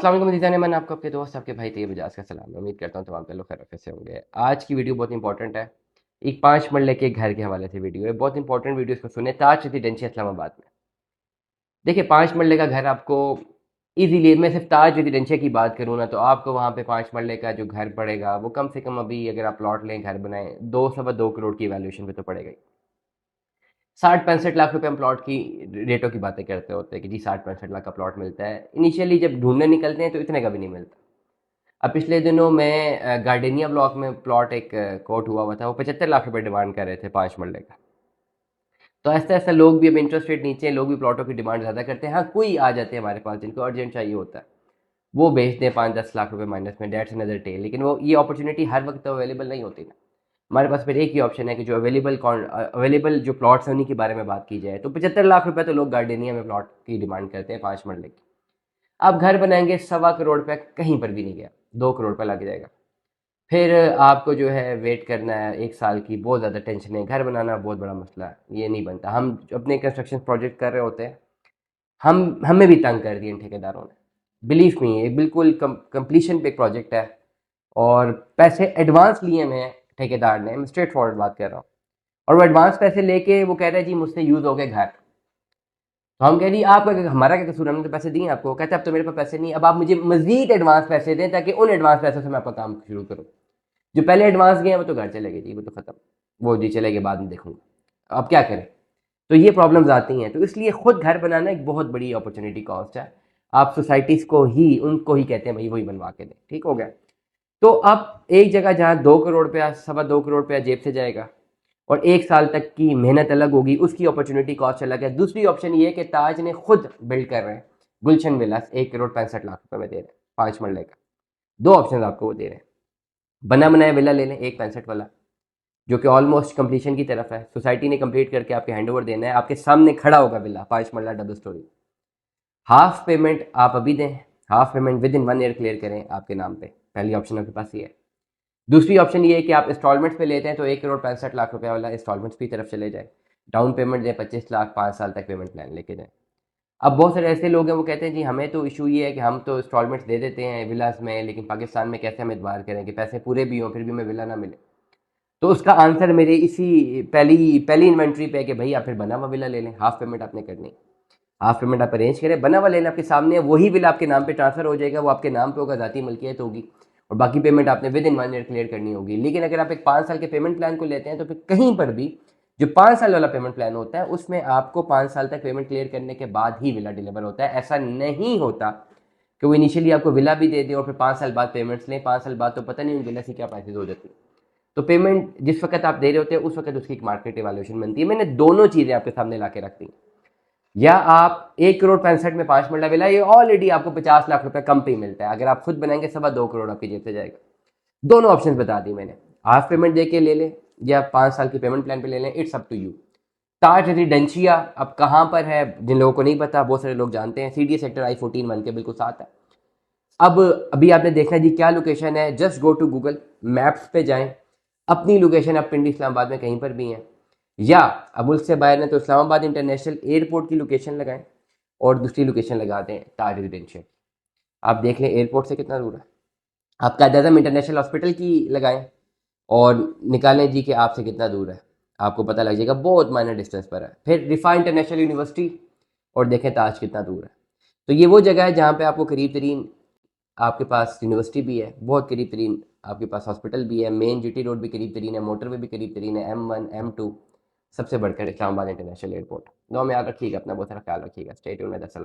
अस्सलाम वालेकुम अज़ीज़ान, मैं आपको आपके दोस्त आपके भाई तैयब इजाज़ का सलाम। उम्मीद करता हूँ तमाम लोग खैर से होंगे। आज की वीडियो बहुत इंपॉर्टेंट है। एक 5 मरले के घर के हवाले से वीडियो है। बहुत इंपॉर्टेंट वीडियो, इसको सुने। ताज रेजिडेंसी इस्लामाबाद में। देखिए, 5 मरले का घर आपको इजीली, मैं सिर्फ ताज रेजिडेंशिया की बात करूँ ना, तो आपको वहाँ पे 5 मरले का जो घर पड़ेगा वो कम से कम, अभी अगर आप प्लॉट लें, घर बनाएं, 2 सवा 2 करोड़ की वैल्यूएशन पे तो पड़ेगा ही। 60-65 लाख रुपए हम प्लॉट की रेटों की बातें करते होते हैं कि जी 60-65 लाख का प्लॉट मिलता है। इनिशियली जब ढूंढने निकलते हैं तो इतने का भी नहीं मिलता। अब पिछले दिनों में गार्डेनिया ब्लॉक में प्लॉट एक कोट हुआ था, वो 75 लाख रुपए डिमांड कर रहे थे 5 मरले का। तो ऐसा ऐसा लोग भी, अब इंटरेस्ट रेट नीचे हैं, लोग भी प्लॉटों की डिमांड ज़्यादा करते हैं। हाँ, कोई आ जाते हैं हमारे पास जिनको अर्जेंट चाहिए होता है, वो बेचते हैं 5-10 लाख रुपए माइनस में, डेट्स अनदर टेल। लेकिन वो ये अपॉर्चुनिटी हर वक्त तो अवेलेबल नहीं होती ना। हमारे पास फिर एक ही ऑप्शन है कि जो अवेलेबल जो प्लॉट्स हैं उन्हीं के बारे में बात की जाए। तो 75 लाख रुपए तो लोग गार्डेनिया में प्लॉट की डिमांड करते हैं 5 मरले की। आप घर बनाएंगे, 1.25 करोड़ रुपये कहीं पर भी नहीं गया, 2 करोड़ रुपये लग जाएगा। फिर आपको जो है वेट करना है 1 साल की, बहुत ज़्यादा टेंशन है। घर बनाना बहुत बड़ा मसला है, ये नहीं बनता। हम अपने कंस्ट्रक्शन प्रोजेक्ट कर रहे होते हैं, हम हमें भी तंग कर दिए इन ठेकेदारों ने। बिलीव मी, ये बिल्कुल कंप्लीशन पे एक प्रोजेक्ट है और पैसे एडवांस लिए हुए हैं ठेकेदार ने। मैं स्ट्रेट फॉरवर्ड बात कर रहा हूँ। और वो एडवांस पैसे लेके वो कह रहे हैं जी मुझसे यूज़ हो गए घर। तो हम कह रही आपका हमारा क्या कसूर, हमने तो पैसे दिए आपको। कहते अब तो मेरे पास पैसे नहीं, अब आप मुझे मजीद एडवांस पैसे दें ताकि उन एडवांस पैसों से मैं आपका काम शुरू करूँ। जो पहले एडवांस गए हैं वो तो घर चले गए जी, वो तो खत्म, वो जी चले गए, बाद में देखूंगा। अब क्या करें। तो ये प्रॉब्लम्स आती हैं। तो इसलिए खुद घर बनाना एक बहुत बड़ी अपॉर्चुनिटी कॉस्ट है। आप सोसाइटीज़ को ही, उनको ही कहते हैं भाई वही बनवा के दें, ठीक हो गया। तो अब एक जगह जहाँ 2 करोड़ रुपया, 1.25 करोड़ रुपया जेब से जाएगा और 1 साल तक की मेहनत अलग होगी, उसकी अपॉर्चुनिटी कॉस्ट अलग है। दूसरी ऑप्शन ये है कि ताज ने खुद बिल्ड कर रहे हैं गुलशन विलास, 1 करोड़ 65 लाख रुपए में दे रहे हैं 5 मरले का। दो ऑप्शन आपको वो दे रहे हैं। बना बनाया विला ले लें, 1 65 वाला, जो कि ऑलमोस्ट कंप्लीशन की तरफ है। सोसाइटी ने कंप्लीट करके आपके हैंड ओवर देना है, आपके सामने खड़ा होगा विला, 5 मरला डबल स्टोरी। हाफ पेमेंट आप अभी दें, half payment with in 1 year clear करें आपके नाम पे। पहली ऑप्शन आपके पास ये है। दूसरी ऑप्शन ये है कि आप इंस्टॉलमेंट्स पे लेते हैं, तो 1 करोड़ 65 लाख रुपए वाला इंस्टॉलमेंट्स की तरफ चले जाए। डाउन पेमेंट दें 25 लाख, 5 साल तक पेमेंट प्लान लेके जाएं। अब बहुत सारे ऐसे लोग हैं वो कहते हैं जी हमें तो इशू ये है कि हम तो इंस्टॉलमेंट्स दे देते हैं विलास में, लेकिन पाकिस्तान में कैसे हम एतबार करें कि पैसे पूरे भी हों फिर भी हमें विला ना मिले। तो उसका आंसर मेरे इसी पहली पहली इन्वेंट्री पे है कि भाई आप फिर बना हुआ विला ले लें। हाफ पेमेंट आपने करनी है, हाफ पेमेंट आप अरेंज करें, बना हुआ लेना आपके सामने है, वही बिल आपके नाम पे ट्रांसफर हो जाएगा, वो आपके नाम पे होगा, ज़ाती मलकियत होगी, और बाकी पेमेंट आपने विद इन 1 ईयर क्लियर करनी होगी। लेकिन अगर आप एक 5 साल के पेमेंट प्लान को लेते हैं तो फिर कहीं पर भी जो 5 साल वाला पेमेंट प्लान होता है उसमें आपको 5 साल तक पेमेंट क्लियर करने के बाद ही विला डिलीवर होता है। ऐसा नहीं होता कि वो इनिशियली आपको विला भी दे दे और फिर 5 साल बाद पेमेंट्स लें। 5 साल बाद तो पता नहीं उन विला से क्या प्राइसेज हो जाती है। तो पेमेंट जिस वक्त आप दे रहे होते हैं उस वक्त उसकी एक मार्केट इवैल्यूएशन बनती है। मैंने दोनों चीज़ें आपके सामने ला के रख दी। या आप 1 करोड़ 65 में 5 मरला विला, ये ऑलरेडी आपको 50 लाख रुपए कम पे ही मिलता है। अगर आप खुद बनाएंगे 2.25 करोड़ आपकी जेब से जाएगा। दोनों ऑप्शन बता दी मैंने। हाफ पेमेंट दे के ले लें या 5 साल की पेमेंट प्लान पे ले लें, it's up to you. Taj Residencia अब कहाँ पर है, जिन लोगों को नहीं पता, बहुत सारे लोग जानते हैं, CDA सेक्टर I14 1 के बिल्कुल साथ है। अब अभी आपने देखना है जी क्या लोकेशन है, just go to Google Maps पे जाएं, अपनी लोकेशन आप पिंडी इस्लामाबाद में कहीं पर भी हैं, या अब मुल्क से बाहर हैं तो इस्लामाबाद इंटरनेशनल एयरपोर्ट की लोकेशन लगाएं और दूसरी लोकेशन लगा दें ताज रेजिडेंशियल। आप देख लें एयरपोर्ट से कितना दूर है। आप कायद आज़म इंटरनेशनल हॉस्पिटल की लगाएं और निकालें जी कि आपसे कितना दूर है, आपको पता लग जाएगा बहुत माइनर डिस्टेंस पर है। फिर रिफा इंटरनेशनल यूनिवर्सिटी और देखें ताज कितना दूर है। तो ये वो जगह है जहाँ पे आपको करीब तरीन आपके पास यूनिवर्सिटी भी है, बहुत करीब तरीन आपके पास हॉस्पिटल भी है, मेन GT रोड भी करीब तरीन है, मोटरवे भी करीब तरीन है, M1 M2 सबसे बढ़कर इस्लामाबाद इंटरनेशनल एयरपोर्ट। दुआ में याद रखिएगा अपना, बहुत सारा ख्याल रखिएगा। Stay tuned with us.